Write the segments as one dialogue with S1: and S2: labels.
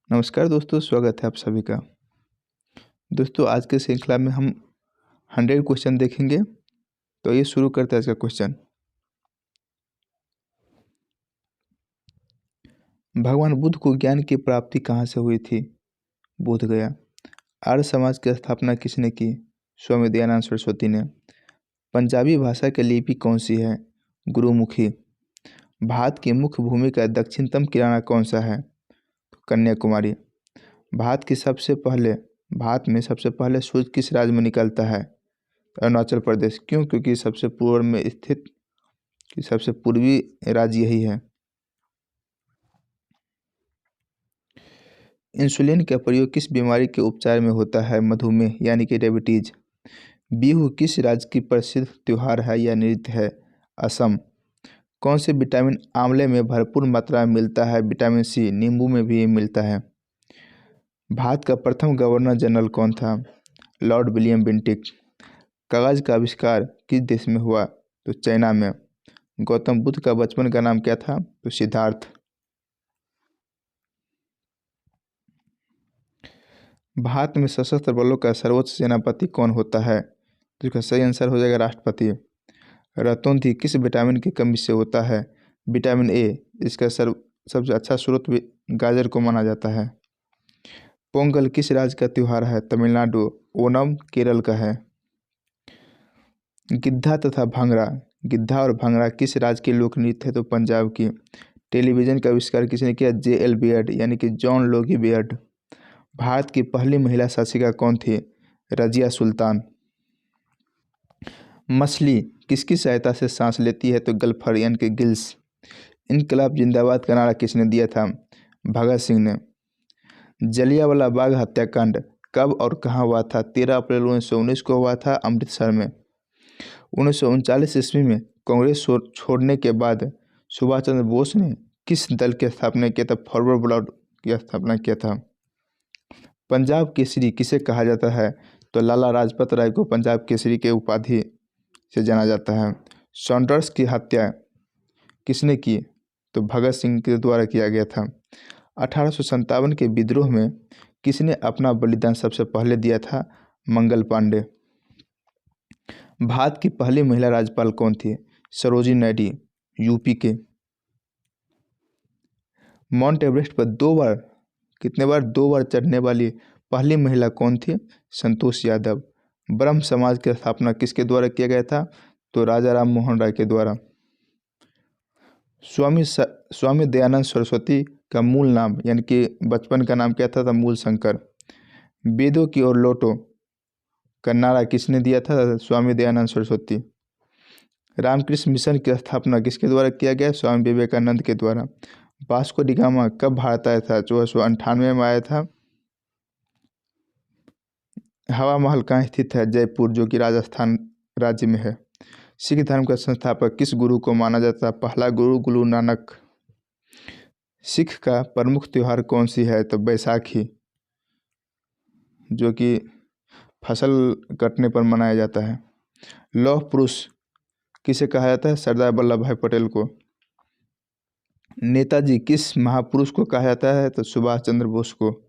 S1: नमस्कार दोस्तों, स्वागत है आप सभी का। दोस्तों, आज के श्रृंखला में हम 100 क्वेश्चन देखेंगे। तो ये शुरू करते हैं आज का क्वेश्चन। भगवान बुद्ध को ज्ञान की प्राप्ति कहाँ से हुई थी? बोध गया। आर्य समाज की स्थापना किसने की? स्वामी दयानंद सरस्वती ने। पंजाबी भाषा की लिपि कौन सी है? गुरुमुखी। भारत की मुख्य भूमि का दक्षिणतम किनारा कौन सा है? कन्याकुमारी। भारत में सबसे पहले सूर्य किस राज्य में निकलता है? अरुणाचल प्रदेश। क्यों? क्योंकि सबसे पूर्व में स्थित सबसे पूर्वी राज्य यही है। इंसुलिन का प्रयोग किस बीमारी के उपचार में होता है? मधुमेह यानी कि डायबिटीज। बिहू किस राज्य की प्रसिद्ध त्योहार है या नृत्य है? असम। कौन से विटामिन आंवले में भरपूर मात्रा में मिलता है? Vitamin C. नींबू में भी मिलता है। भारत का प्रथम गवर्नर जनरल कौन था? Lord William Bentinck. कागज का आविष्कार किस देश में हुआ? तो चाइना में। गौतम बुद्ध का बचपन का नाम क्या था? तो सिद्धार्थ। भारत में सशस्त्र बलों का सर्वोच्च सेनापति कौन होता है? तो इसका सही आंसर हो जाएगा राष्ट्रपति। रतौंधी किस विटामिन की कमी से होता है? Vitamin A. इसका सबसे अच्छा स्रोत भी गाजर को माना जाता है। पोंगल किस राज्य का त्योहार है? तमिलनाडु। ओणम केरल का है। गिद्धा तथा भांगड़ा। गिद्धा और भांगड़ा किस राज्य के लोक नृत्य है? तो पंजाब की। टेलीविजन का आविष्कार किसने किया? J.L. बेयर्ड यानी कि जॉन लोगी बेयर्ड। भारत की पहली महिला शासिका कौन थी? रजिया सुल्तान। मछली किसकी सहायता से सांस लेती है? तो गल्फर यानी कि गिल्स। इनकलाब जिंदाबाद का नारा किसने दिया था? भगत सिंह ने। जलियांवाला बाग हत्याकांड कब और कहाँ हुआ था? 13 अप्रैल 1919 को हुआ था अमृतसर में। 1939 ईस्वी में कांग्रेस छोड़ने के बाद सुभाष चंद्र बोस ने किस दल की स्थापना किया था? फॉरवर्ड ब्लॉक की स्थापना किया था। पंजाब केसरी किसे कहा जाता है? तो लाला लाजपत राय को पंजाब केसरी के उपाधि से जाना जाता है। सॉन्डर्स की हत्या किसने की? तो भगत सिंह के द्वारा किया गया था। 1857 के विद्रोह में किसने अपना बलिदान सबसे पहले दिया था? मंगल पांडे। भारत की पहली महिला राज्यपाल कौन थी? सरोजिनी नायडू, यूपी के। माउंट एवरेस्ट पर दो बार चढ़ने वाली पहली महिला कौन थी? संतोष यादव। ब्रह्म समाज की स्थापना किसके द्वारा किया गया था? तो राजा राम मोहन राय के द्वारा। स्वामी दयानंद सरस्वती का मूल नाम यानी कि बचपन का नाम क्या था? मूल शंकर। वेदों की ओर लौटो का नारा किसने दिया था? स्वामी दयानंद सरस्वती। रामकृष्ण मिशन की स्थापना किसके द्वारा किया गया? स्वामी विवेकानंद के द्वारा। वास्को डी गामा कब भारत आया था? 1498 में आया था। हवा महल कहाँ स्थित है? जयपुर, जो कि राजस्थान राज्य में है। सिख धर्म का संस्थापक किस गुरु को माना जाता है? पहला गुरु नानक। सिख का प्रमुख त्योहार कौन सी है? तो बैसाखी, जो कि फसल कटने पर मनाया जाता है। लौह पुरुष किसे कहा जाता है? सरदार वल्लभ भाई पटेल को। नेताजी किस महापुरुष को कहा जाता है? तो सुभाष चंद्र बोस को।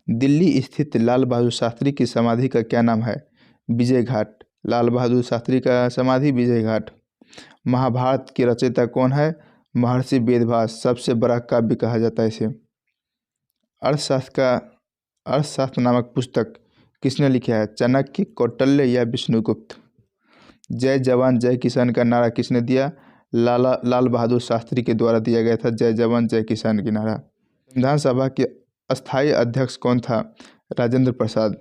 S1: दिल्ली स्थित लाल बहादुर शास्त्री की समाधि का क्या नाम है? विजय घाट। लाल बहादुर शास्त्री का समाधि विजय घाट। महाभारत के रचयिता कौन है? महर्षि वेदव्यास। सबसे बड़ा काव्य कहा जाता है इसे। अर्थशास्त्र नामक पुस्तक किसने लिखा है? चाणक्य, कौटिल्य या विष्णुगुप्त। जय जवान जय किसान का नारा किसने दिया? लाल बहादुर शास्त्री के द्वारा दिया गया था जय जवान जय किसान की नारा। संविधान सभा के अस्थायी अध्यक्ष कौन था? राजेंद्र प्रसाद।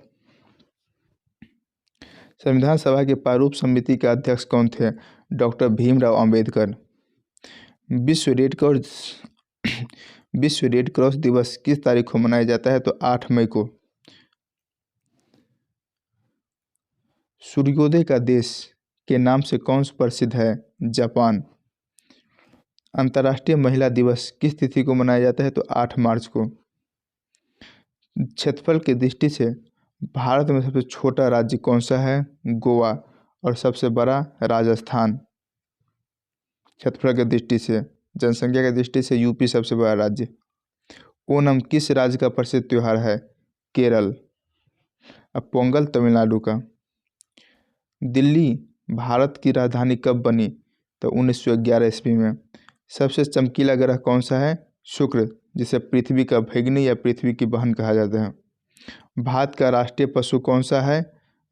S1: संविधान सभा के प्रारूप समिति के अध्यक्ष कौन थे? डॉक्टर भीमराव अंबेडकर। विश्व रेड क्रॉस दिवस किस तारीख को मनाया जाता है? तो 8 मई को। सूर्योदय का देश के नाम से कौन सा प्रसिद्ध है? जापान। अंतर्राष्ट्रीय महिला दिवस किस तिथि को मनाया जाता है? तो 8 मार्च को। क्षेत्रफल की दृष्टि से भारत में सबसे छोटा राज्य कौन सा है? गोवा। और सबसे बड़ा राजस्थान। क्षेत्रफल की दृष्टि से, जनसंख्या की दृष्टि से यूपी सबसे बड़ा राज्य। ओणम किस राज्य का प्रसिद्ध त्यौहार है? केरल। अब पोंगल तमिलनाडु का। दिल्ली भारत की राजधानी कब बनी? तो 1911 ईस्वी में। सबसे चमकीला ग्रह कौन सा है? शुक्र, जिसे पृथ्वी का भगिनी या पृथ्वी की बहन कहा जाता है। भारत का राष्ट्रीय पशु कौन सा है?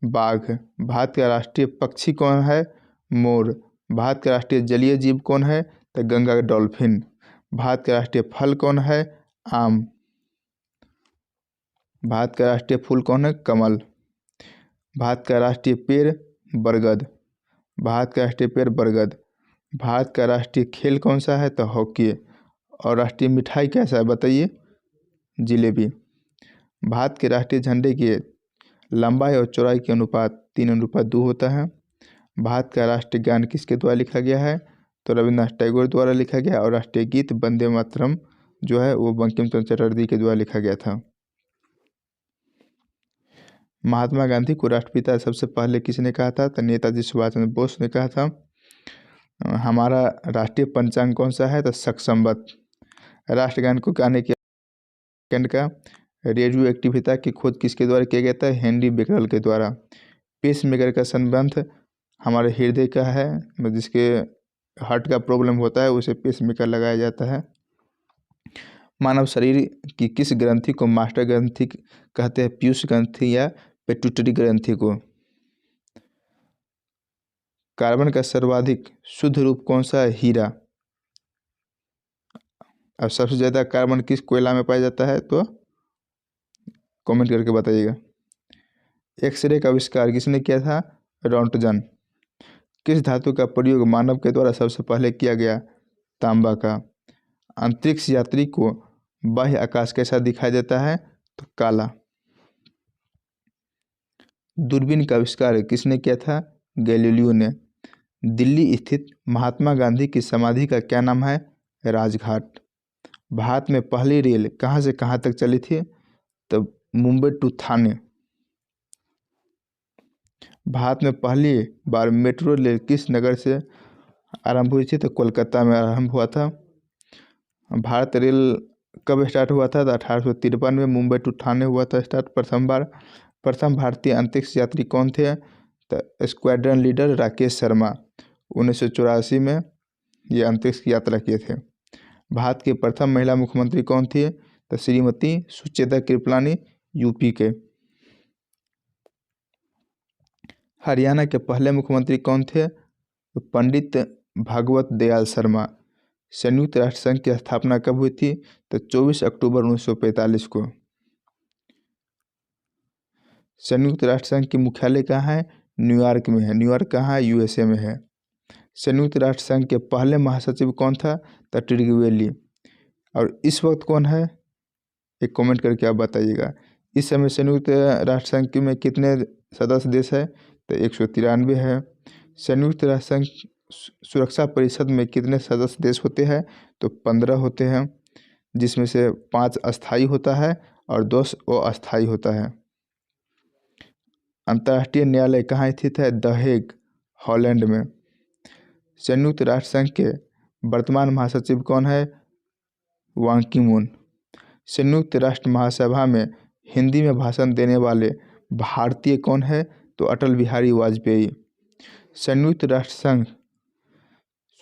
S1: बाघ। भारत का राष्ट्रीय पक्षी कौन है? मोर। भारत का राष्ट्रीय जलीय जीव कौन है? तो गंगा डॉल्फिन। भारत का राष्ट्रीय फल कौन है? आम। भारत का राष्ट्रीय फूल कौन है? कमल। भारत का राष्ट्रीय पेड़ बरगद। भारत का राष्ट्रीय पेड़ बरगद। भारत का राष्ट्रीय खेल कौन सा है? तो हॉकी। और राष्ट्रीय मिठाई कैसा है बताइए? जिलेबी। भारत के राष्ट्रीय झंडे की लंबाई और चौड़ाई के अनुपात 3:2 होता है। भारत का राष्ट्रीय गान किसके द्वारा लिखा गया है? तो रविन्द्रनाथ टैगोर द्वारा लिखा गया। और राष्ट्रीय गीत वंदे मातरम जो है वो बंकिम चंद्र चटर्जी के द्वारा लिखा गया था। महात्मा गांधी को राष्ट्रपिता सबसे पहले किसने कहा था? तो नेताजी सुभाष चंद्र बोस ने कहा था। हमारा राष्ट्रीय पंचांग कौन सा है? तो शक संवत। राष्ट्रगान को गाने के सेकंड का रेडियो एक्टिविता की खोज किसके द्वारा किया गया था? हेनरी बेकरल के द्वारा। पेस मेकर का संबंध हमारे हृदय का है, जिसके हार्ट का प्रॉब्लम होता है उसे पेस मेकर लगाया जाता है। मानव शरीर की किस ग्रंथि को मास्टर ग्रंथि कहते हैं? पीयूष ग्रंथि या पिट्यूटरी ग्रंथि को। कार्बन का सर्वाधिक शुद्ध रूप कौन सा है? हीरा। अब सबसे ज़्यादा कार्बन किस कोयला में पाया जाता है? तो कमेंट करके बताइएगा। एक्सरे का आविष्कार किसने किया था? रॉन्टजन। किस धातु का प्रयोग मानव के द्वारा सबसे पहले किया गया? तांबा का। अंतरिक्ष यात्री को बाह्य आकाश कैसा दिखाई देता है? तो काला। दूरबीन का आविष्कार किसने किया था? गैलीलियो ने। दिल्ली स्थित महात्मा गांधी की समाधि का क्या नाम है? राजघाट। भारत में पहली रेल कहाँ से कहाँ तक चली थी? तो मुंबई टू थाने। भारत में पहली बार मेट्रो रेल किस नगर से आरंभ हुई थी? तो कोलकाता में आरंभ हुआ था। भारत रेल कब स्टार्ट हुआ था? तो 1853 में मुंबई टू थाने हुआ था स्टार्ट प्रथम बार। प्रथम भारतीय अंतरिक्ष यात्री कौन थे? तो स्क्वाड्रन लीडर राकेश शर्मा। 1984 में ये अंतरिक्ष की यात्रा किए थे। भारत की प्रथम महिला मुख्यमंत्री कौन थी? तो श्रीमती सुचेता कृपलानी, यूपी के। हरियाणा के पहले मुख्यमंत्री कौन थे? तो पंडित भगवत दयाल शर्मा। संयुक्त राष्ट्र संघ की स्थापना कब हुई थी? तो 24 अक्टूबर 1945 को। संयुक्त राष्ट्र संघ की मुख्यालय कहाँ है? न्यूयॉर्क में है। न्यूयॉर्क कहाँ है? यूएसए में है। संयुक्त राष्ट्र संघ के पहले महासचिव कौन था? तो ट्रिगवेली। और इस वक्त कौन है? एक कमेंट करके आप बताइएगा। इस समय संयुक्त राष्ट्र संघ में कितने सदस्य देश है? तो 193 है। संयुक्त राष्ट्र संघ सुरक्षा परिषद में कितने सदस्य देश होते हैं? तो 15 होते हैं, जिसमें से 5 अस्थाई होता है और 2 अस्थाई होता है। अंतर्राष्ट्रीय न्यायालय कहाँ स्थित है? द हेग, हॉलैंड में। संयुक्त राष्ट्र संघ के वर्तमान महासचिव कौन है? वां की मून। संयुक्त राष्ट्र महासभा में हिंदी में भाषण देने वाले भारतीय कौन है? तो अटल बिहारी वाजपेयी। संयुक्त राष्ट्र संघ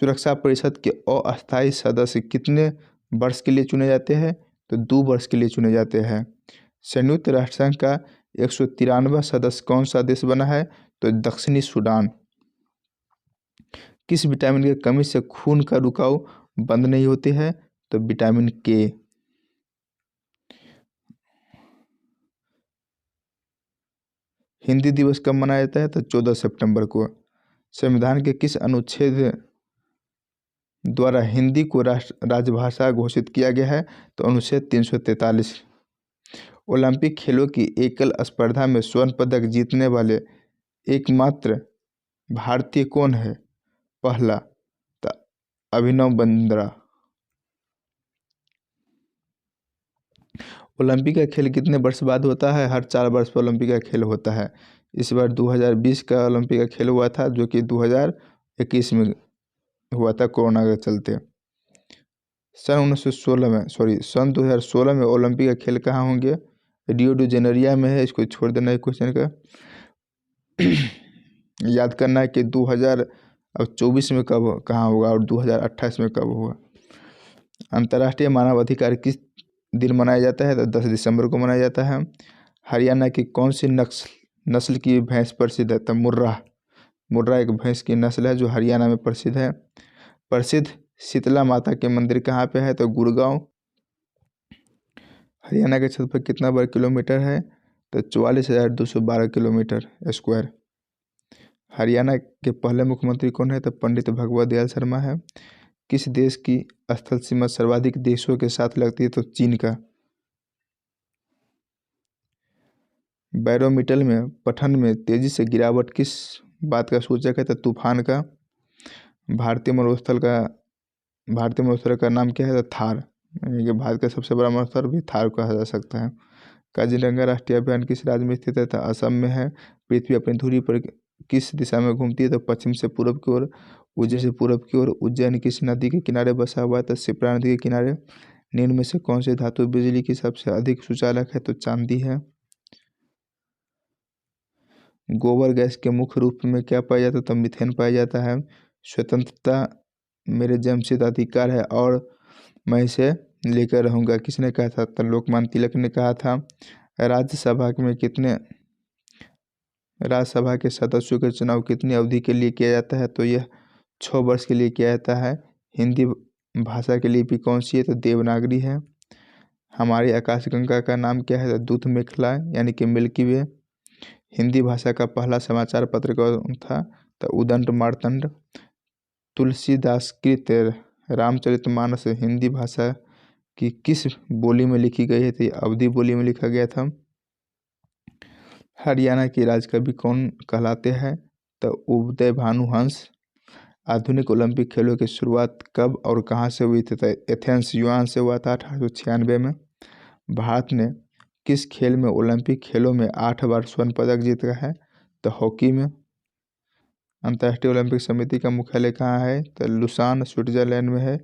S1: सुरक्षा परिषद के अस्थायी सदस्य कितने वर्ष के लिए चुने जाते हैं? तो 2 वर्ष के लिए चुने जाते हैं। संयुक्त राष्ट्र संघ का 193वां सदस्य कौन सा देश बना है? तो दक्षिणी सूडान। किस विटामिन की कमी से खून का रुकाव बंद नहीं होती है? तो विटामिन के। हिंदी दिवस कब मनाया जाता है? तो 14 सितंबर को। संविधान के किस अनुच्छेद द्वारा हिंदी को राजभाषा घोषित किया गया है? तो अनुच्छेद 343। ओलंपिक खेलों की एकल स्पर्धा में स्वर्ण पदक जीतने वाले एकमात्र भारतीय कौन है? पहला तो अभिनव बिंद्रा। ओलंपिक का खेल कितने वर्ष बाद होता है? हर 4 वर्ष पर ओलंपिक का खेल होता है। इस बार 2020 का ओलंपिक का खेल हुआ था, जो कि 2021 में हुआ था कोरोना के चलते। सन 2016 में ओलंपिक का खेल कहाँ होंगे? रियो डी जेनेरिया में है। इसको छोड़ देना है क्वेश्चन का। याद करना है कि 2024 में कब कहाँ होगा और 2028 में कब होगा। अंतर्राष्ट्रीय मानव अधिकार किस दिन मनाया जाता है? तो 10 दिसंबर को मनाया जाता है। हरियाणा की कौन सी नस्ल की भैंस प्रसिद्ध है? तो मुर्रा एक भैंस की नस्ल है जो हरियाणा में प्रसिद्ध है। प्रसिद्ध शीतला माता के मंदिर कहाँ पे है? तो गुड़गांव। हरियाणा के क्षेत्रफल कितना वर्ग किलोमीटर है? तो 44,212 किलोमीटर स्क्वायर। हरियाणा के पहले मुख्यमंत्री कौन है? तो पंडित भगवत दयाल शर्मा है। किस देश की स्थल सीमा सर्वाधिक देशों के साथ लगती है? तो चीन का। बैरोमीटर में पठन में तेजी से गिरावट किस बात का सूचक है? तो तूफान का। भारतीय मरुस्थल का नाम क्या है? तो थार। यानी कि भारत का सबसे बड़ा मरुस्थल भी थार कहा जा सकता है। काजीरंगा राष्ट्रीय अभयारण्य किस राज्य में स्थित है? तो असम में है। पृथ्वी अपनी धुरी पर किस दिशा में घूमती है? तो पश्चिम से पूर्व की ओर। उज्जैन से पूर्व की ओर। उज्जैन किस नदी के किनारे बसा हुआ है? तो शिप्रा नदी के किनारे। निम्न में से कौन से धातु बिजली की सबसे अधिक सुचालक है? तो चांदी है। गोबर गैस के मुख्य रूप में क्या पाया जाता है? तो मीथेन पाया जाता है। स्वतंत्रता मेरे जन्मसिद्ध अधिकार है और मैं इसे लेकर रहूंगा किसने कहा था? तो लोकमान्य तिलक ने कहा था। राज्यसभा के सदस्यों के चुनाव कितनी अवधि के लिए किया जाता है? तो यह 6 वर्ष के लिए किया जाता है। हिंदी भाषा की लिपि कौन सी है? तो देवनागरी है। हमारी आकाशगंगा का नाम क्या है? तो दूध मेखला यानी कि मिल्की वे। हिंदी भाषा का पहला समाचार पत्र कौन था? तो उदंड मार्तंड। तुलसीदास कृत रामचरितमानस हिंदी भाषा की किस बोली में लिखी गई है? तो अवधी बोली में लिखा गया था। हरियाणा की राजकवि कौन कहलाते हैं? तो उदय भानु हंस। आधुनिक ओलंपिक खेलों की शुरुआत कब और कहाँ से हुई थी? तो एथेंस यूनान से हुआ था 1896 में। भारत ने किस खेल में ओलंपिक खेलों में 8 बार स्वर्ण पदक जीता है? तो हॉकी में। अंतर्राष्ट्रीय ओलंपिक समिति का मुख्यालय कहाँ है? तो लुसान स्विट्जरलैंड में है।